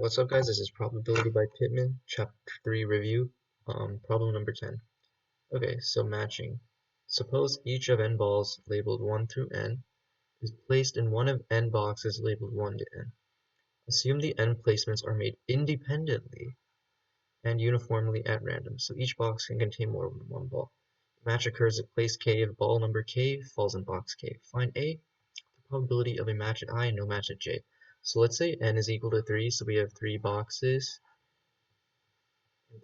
What's up, guys? This is Probability by Pitman, Chapter 3 Review, problem number 10. Okay, so matching. Suppose each of n balls labeled 1 through n is placed in one of n boxes labeled 1 to n. Assume the n placements are made independently and uniformly at random, so each box can contain more than one ball. Match occurs at place k if ball number k falls in box k. Find A, the probability of a match at I and no match at j. So let's say n is equal to 3, so we have 3 boxes.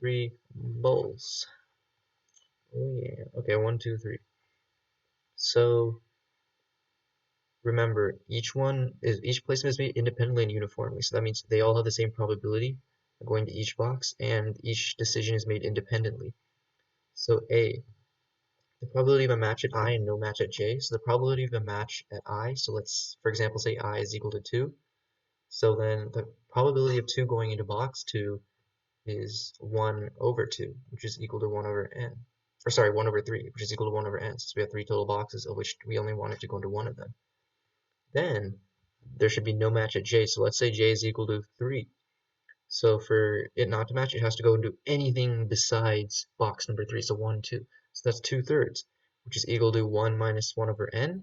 3 bowls. Oh yeah. Okay, 1, 2, 3. So remember, each placement is made independently and uniformly. So that means they all have the same probability of going to each box, and each decision is made independently. So A, the probability of a match at I and no match at J. So the probability of a match at I, so let's, for example, say I is equal to 2. So then the probability of 2 going into box 2 is 1 over 2, which is equal to 1 over n. Or sorry, 1 over 3, which is equal to 1 over n, since we have 3 total boxes, of which we only wanted to go into one of them. Then there should be no match at j, so let's say j is equal to 3. So for it not to match, it has to go into anything besides box number 3, so 1, 2. So that's 2/3, which is equal to 1 minus 1 over n,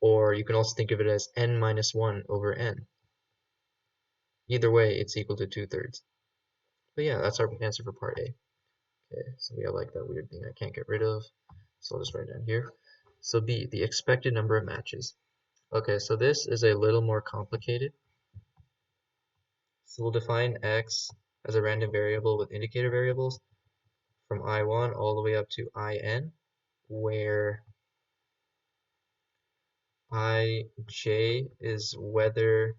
or you can also think of it as n minus 1 over n. Either way, it's equal to 2/3. But yeah, that's our answer for part A. Okay, so we have like that weird thing I can't get rid of, so I'll just write it down here. So B, the expected number of matches. Okay, so this is a little more complicated. So we'll define x as a random variable with indicator variables from I1 all the way up to In, where Ij is whether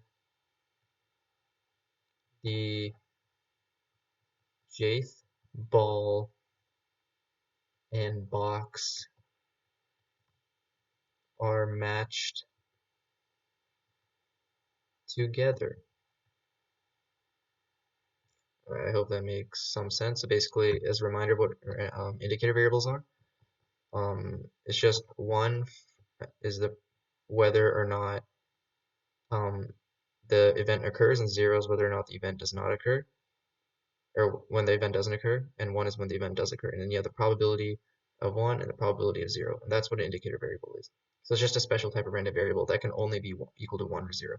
the jth ball and box are matched together. I hope that makes some sense. So basically, as a reminder of what indicator variables are, it's just one is the whether or not the event occurs, and 0 is whether or not the event does not occur, or when the event doesn't occur, and 1 is when the event does occur. And then you have the probability of 1 and the probability of 0, and that's what an indicator variable is. So it's just a special type of random variable that can only be equal to 1 or 0.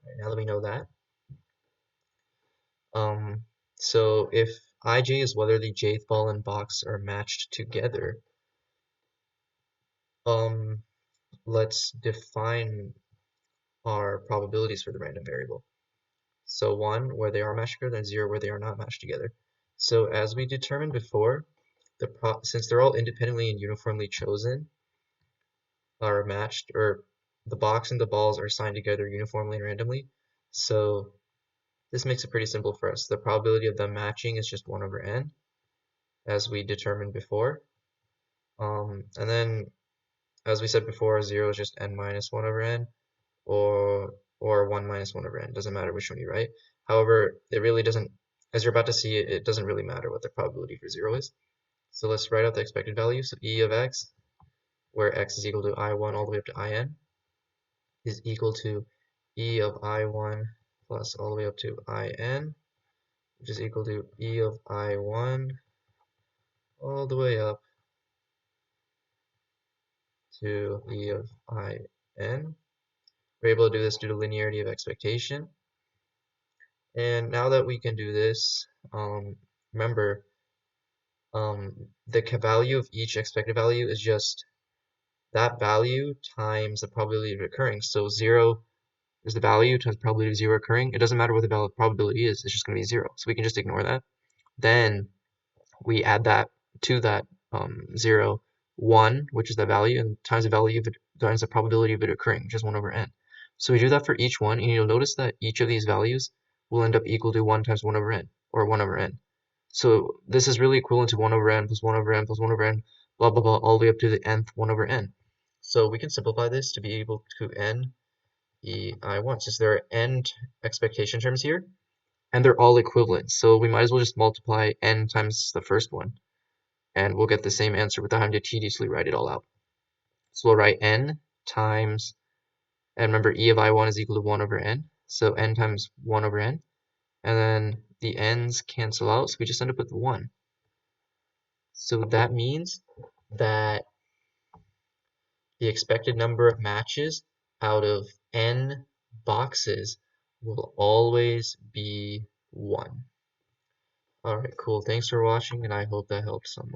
Right, now that we know that, so if Ij is whether the jth ball and box are matched together, let's define our probabilities for the random variable. So 1 where they are matched together, and 0 where they are not matched together. So as we determined before, since they're all independently and uniformly chosen, are matched, or the box and the balls are assigned together uniformly and randomly. So this makes it pretty simple for us. The probability of them matching is just 1 over n, as we determined before. And then, as we said before, 0 is just n minus 1 over n, or 1 minus 1 over n. Doesn't matter which one you write. However, it really doesn't, as you're about to see, it doesn't really matter what the probability for 0 is. So let's write out the expected value. So e of x, where x is equal to I1 all the way up to In, is equal to e of I1 plus all the way up to In, which is equal to e of I1 all the way up to e of In. We're able to do this due to linearity of expectation. And now that we can do this, remember, the value of each expected value is just that value times the probability of it occurring. So 0 is the value times the probability of 0 occurring. It doesn't matter what the probability is, it's just going to be 0. So we can just ignore that. Then we add that to that 0, 1, which is the value, and times the value of it times the probability of it occurring, which is 1 over n. So we do that for each one, and you'll notice that each of these values will end up equal to 1 times 1 over n, or 1 over n. So this is really equivalent to 1 over n plus 1 over n plus 1 over n, blah, blah, blah, all the way up to the nth 1 over n. So we can simplify this to be equal to n e I1, since there are n expectation terms here, and they're all equivalent. So we might as well just multiply n times the first one, and we'll get the same answer without having to tediously write it all out. So we'll write n times, and remember e of I1 is equal to 1 over n, so n times 1 over n. and then the ends cancel out, so we just end up with 1. So that means that the expected number of matches out of n boxes will always be 1. Alright, cool. Thanks for watching, and I hope that helped someone.